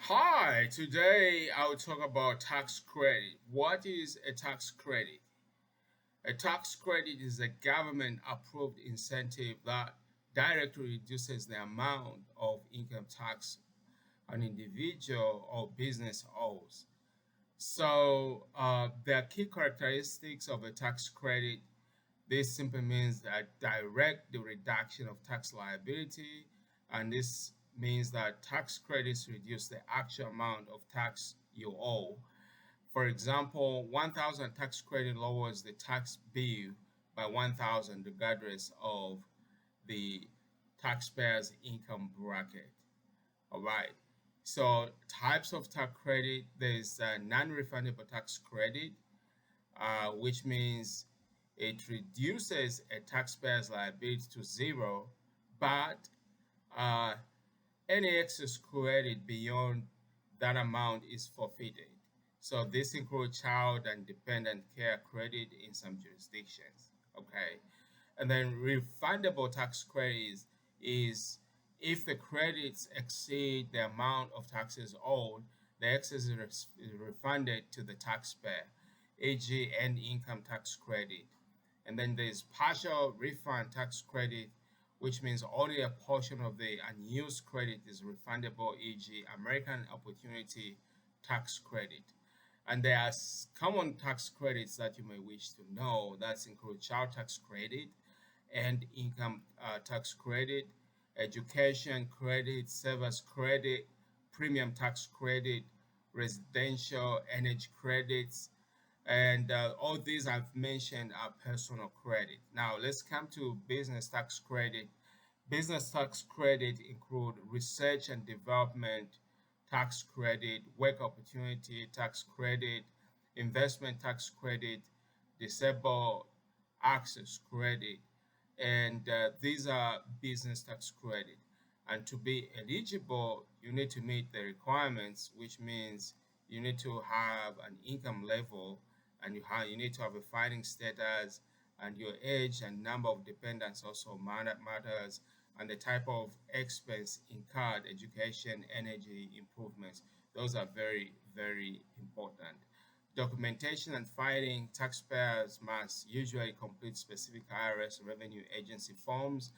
Hi, today I will talk about tax credit. What is a tax credit? A tax credit is a government approved incentive that directly reduces the amount of income tax an individual or business owes. There are key characteristics of a tax credit. This simply means that direct the reduction of tax liability, and this means that tax credits reduce the actual amount of tax you owe. For example, 1,000 tax credit lowers the tax bill by 1,000 regardless of the taxpayer's income bracket. All right. So types of tax credit, there's a non-refundable tax credit, which means it reduces a taxpayer's liability to zero, but uh, any excess credit beyond that amount is forfeited. So this includes child and dependent care credit in some jurisdictions. Okay. And then refundable tax credits is if the credits exceed the amount of taxes owed, the excess is refunded to the taxpayer, e.g., end income tax credit. And then there's partial refund tax credit, which means only a portion of the unused credit is refundable, e.g., American Opportunity Tax Credit. And there are common tax credits that you may wish to know. That include child tax credit and income tax credit, education credit, service credit, premium tax credit, residential energy credits, and all these I've mentioned are personal credit. Now let's come to business tax credit. Business tax credit include research and development tax credit, work opportunity tax credit, investment tax credit, disabled access credit, and these are business tax credit. And to be eligible, you need to meet the requirements, which means you need to have an income level, and you need to have a filing status, and your age and number of dependents also matters, and the type of expense incurred, education, energy improvements. Those are very, very important. Documentation and filing, taxpayers must usually complete specific IRS revenue agency forms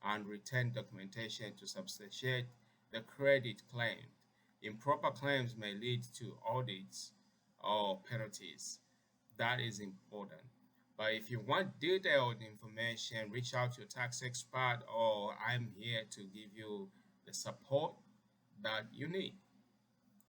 and return documentation to substantiate the credit claimed. Improper claims may lead to audits or penalties. That is important. But if you want detailed information, reach out to your tax expert, or I'm here to give you the support that you need.